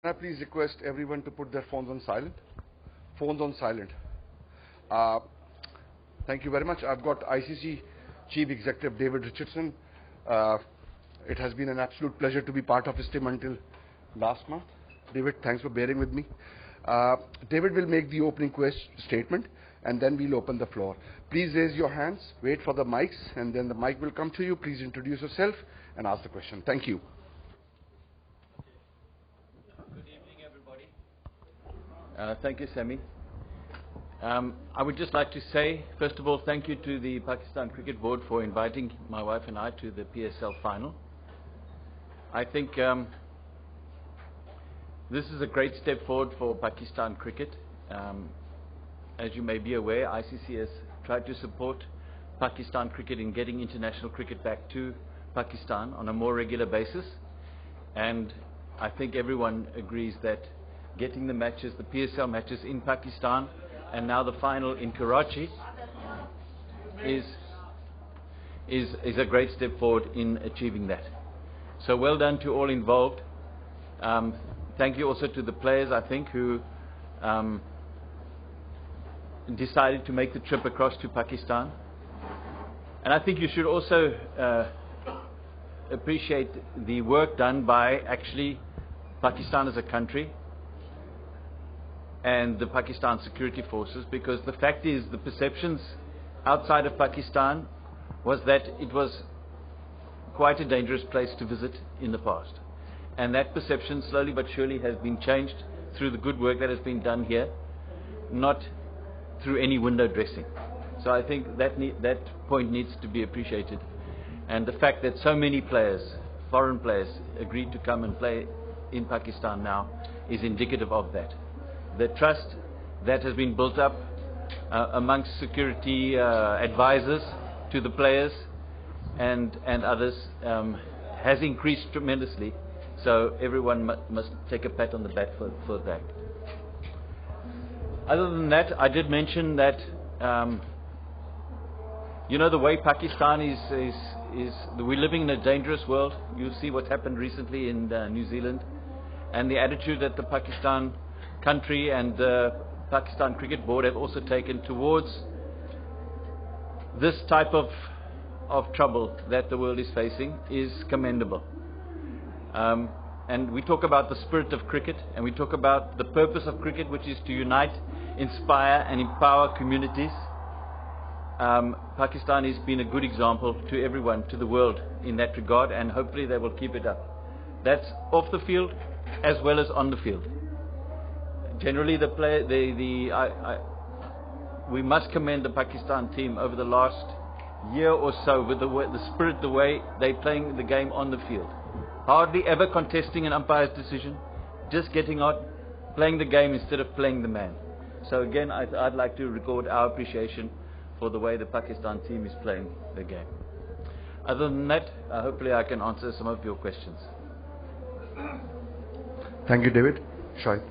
Can I please request everyone to put their phones on silent? Phones on silent. Thank you very much. I've got ICC Chief Executive David Richardson. It has been an absolute pleasure to be part of his team until last month. David, thanks for bearing with me. David will make the opening statement, and then we'll open the floor. Please raise your hands, wait for the mics, and then the mic will come to you. Please introduce yourself and ask the question. Thank you. Good evening, everybody. Thank you, Sami. I would just like to say, first of all, thank you to the Pakistan Cricket Board for inviting my wife and I to the PSL final. I think this is a great step forward for Pakistan cricket. As you may be aware, ICC has tried to support Pakistan cricket in getting international cricket back to Pakistan on a more regular basis. And I think everyone agrees that getting the matches, the PSL matches in Pakistan, and now the final in Karachi is a great step forward in achieving that. So well done to all involved. Thank you also to the players, I think, who decided to make the trip across to Pakistan. And I think you should also appreciate the work done by actually Pakistan as a country and the Pakistan security forces, because the fact is the perceptions outside of Pakistan was that it was quite a dangerous place to visit in the past. And that perception slowly but surely has been changed through the good work that has been done here, not through any window dressing. So I think that point needs to be appreciated. And the fact that so many players, foreign players, agreed to come and play in Pakistan now is indicative of that. The trust that has been built up amongst security advisors to the players and others has increased tremendously. So everyone must take a pat on the back for that. Other than that, I did mention that you know, the way Pakistan is we're living in a dangerous world. You see what happened recently in New Zealand, and the attitude that the Pakistan country and the Pakistan Cricket Board have also taken towards this type of trouble that the world is facing is commendable. And we talk about the spirit of cricket, and we talk about the purpose of cricket, which is to unite, inspire and empower communities. Pakistan has been a good example to everyone, to the world in that regard, and hopefully they will keep it up. That's off the field as well as on the field. Generally, we must commend the Pakistan team over the last year or so with the spirit, the way they're playing the game on the field. Hardly ever contesting an umpire's decision, just getting out, playing the game instead of playing the man. So again, I'd like to record our appreciation for the way the Pakistan team is playing the game. Other than that, hopefully I can answer some of your questions. Thank you, David. Shahid.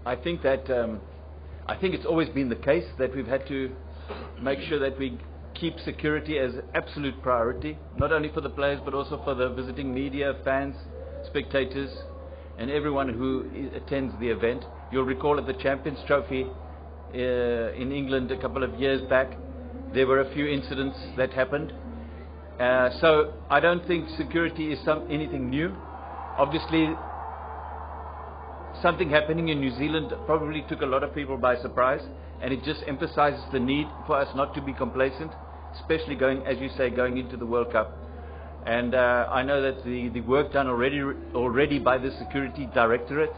I think it's always been the case that we've had to make sure that we keep security as absolute priority, not only for the players but also for the visiting media, fans, spectators, and everyone who attends the event. You'll recall at the Champions Trophy in England a couple of years back, there were a few incidents that happened. So I don't think security is anything new. Obviously, something happening in New Zealand probably took a lot of people by surprise, and it just emphasizes the need for us not to be complacent, especially going, as you say, going into the World Cup. And I know that the work done already by the Security Directorate,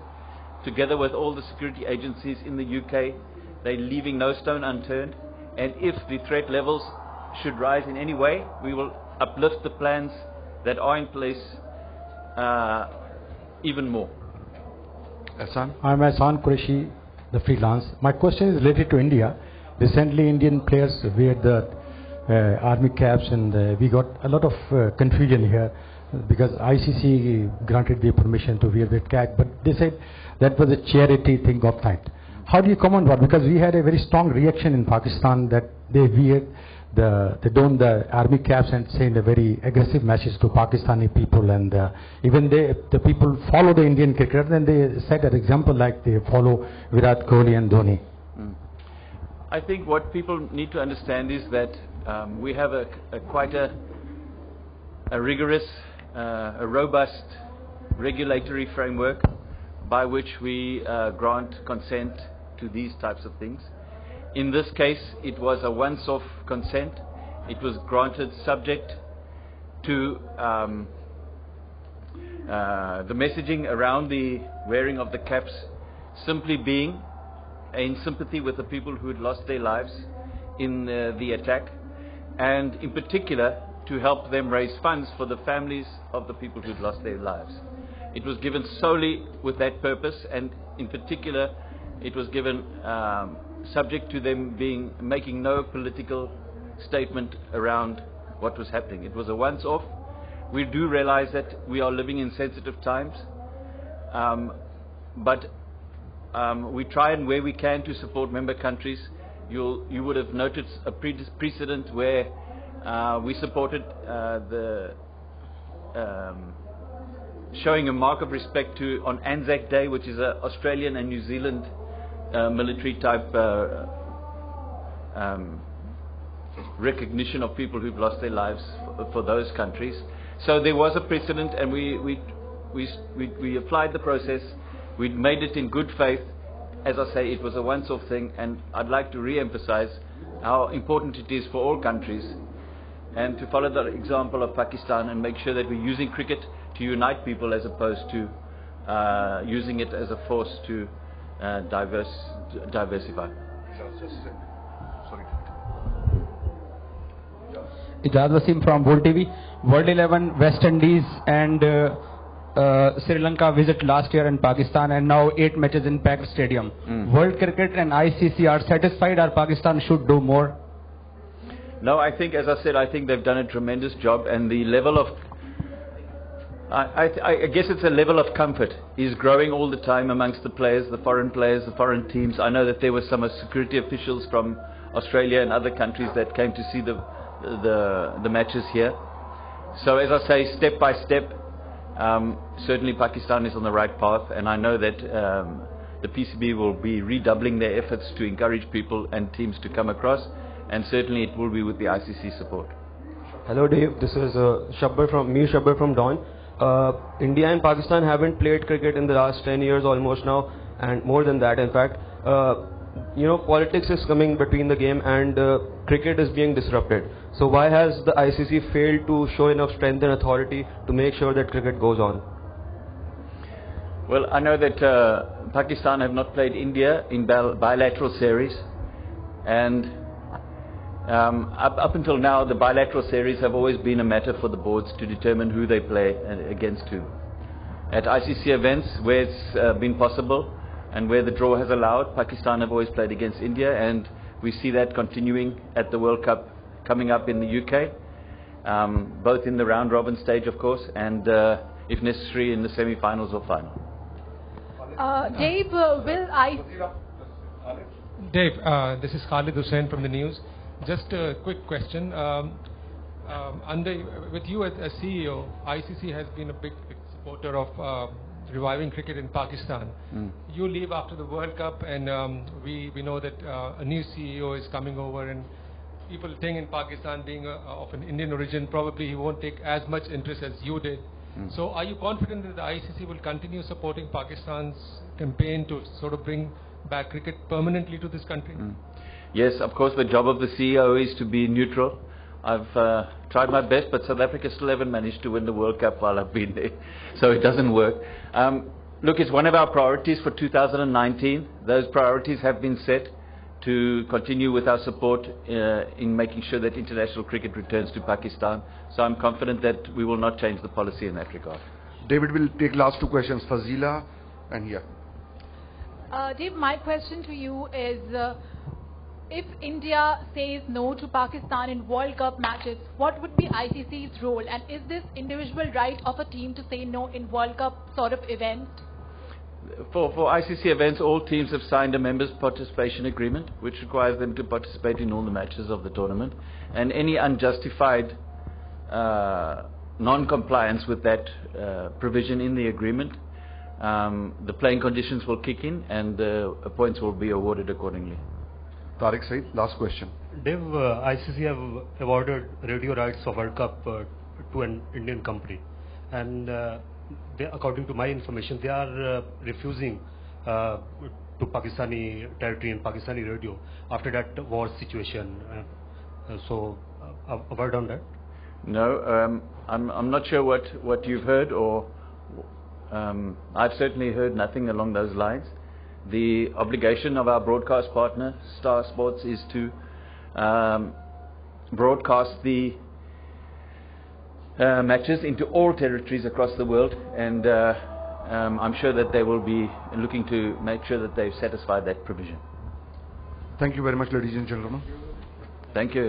together with all the security agencies in the UK, they're leaving no stone unturned. And if the threat levels should rise in any way, we will uplift the plans that are in place even more. Ahsan? I'm Ahsan Qureshi, the freelance. My question is related to India. Recently, Indian players wear the army caps, and we got a lot of confusion here because ICC granted the permission to wear that cap, but they said that was a charity thing of that. How do you comment on that? Because we had a very strong reaction in Pakistan that they don the army caps and send a very aggressive message to Pakistani people, and even the people follow the Indian cricket, and they set an example like they follow Virat Kohli and Dhoni. I think what people need to understand is that we have quite a rigorous, a robust regulatory framework by which we grant consent to these types of things. In this case, it was a once-off consent. It was granted subject to the messaging around the wearing of the caps simply being in sympathy with the people who had lost their lives in the attack, and in particular to help them raise funds for the families of the people who had lost their lives. It was given solely with that purpose, and in particular it was given subject to them making no political statement around what was happening. It was a once-off. We do realize that we are living in sensitive times, but we try and where we can to support member countries. You would have noticed a precedent where we supported showing a mark of respect to on Anzac Day, which is an Australian and New Zealand military type recognition of people who've lost their lives for those countries. So there was a precedent, and we applied the process. We made it in good faith. As I say, it was a once-off thing, and I'd like to re-emphasize how important it is for all countries, and to follow the example of Pakistan and make sure that we're using cricket to unite people as opposed to using it as a force to diversify. Ijaz Wasim from Bull TV. World 11, West Indies and Sri Lanka visit last year in Pakistan, and now 8 matches in packed stadium. World Cricket and ICC are satisfied, or Pakistan should do more? No, I think, as I said, I think they've done a tremendous job, and the level of I guess it's a level of comfort is growing all the time amongst the players, the foreign teams. I know that there were some security officials from Australia and other countries that came to see the matches here. So as I say, step by step, certainly Pakistan is on the right path, and I know that the PCB will be redoubling their efforts to encourage people and teams to come across, and certainly it will be with the ICC support. Hello Dave, this is Mir Shabbar from Dawn. India and Pakistan haven't played cricket in the last 10 years almost now, and more than that in fact. Politics is coming between the game, and cricket is being disrupted. So why has the ICC failed to show enough strength and authority to make sure that cricket goes on? Well, I know that Pakistan have not played India in bilateral series, and up until now the bilateral series have always been a matter for the boards to determine who they play against whom. At ICC events where it's been possible and where the draw has allowed, Pakistan have always played against India, and we see that continuing at the World Cup coming up in the UK, both in the round robin stage of course, and if necessary in the semi-finals or final. Dave, Dave, this is Khalid Hussain from the news. Just a quick question. With you as CEO, ICC has been a big supporter of reviving cricket in Pakistan. You leave after the World Cup, and we know that a new CEO is coming over, and people think in Pakistan, being of an Indian origin, probably he won't take as much interest as you did. So are you confident that the ICC will continue supporting Pakistan's campaign to sort of bring back cricket permanently to this country? Yes, of course, the job of the CEO is to be neutral. I've tried my best, but South Africa still haven't managed to win the World Cup while I've been there, so it doesn't work. Look, it's one of our priorities for 2019. Those priorities have been set to continue with our support in making sure that international cricket returns to Pakistan. So I'm confident that we will not change the policy in that regard. David will take last 2 questions. Fazila and here. Dave, my question to you is, if India says no to Pakistan in World Cup matches, what would be ICC's role? And is this individual right of a team to say no in World Cup sort of event? For ICC events, all teams have signed a members' participation agreement, which requires them to participate in all the matches of the tournament. And any unjustified non-compliance with that provision in the agreement, the playing conditions will kick in and the points will be awarded accordingly. Tariq Said, last question. Dev, ICC have awarded radio rights of World Cup to an Indian company, and they, according to my information, they are refusing to Pakistani territory and Pakistani radio after that war situation. So, a word on that? No, I'm not sure what you've heard, or I've certainly heard nothing along those lines. The obligation of our broadcast partner, Star Sports, is to broadcast the matches into all territories across the world, and I'm sure that they will be looking to make sure that they've satisfied that provision. Thank you very much, ladies and gentlemen. Thank you.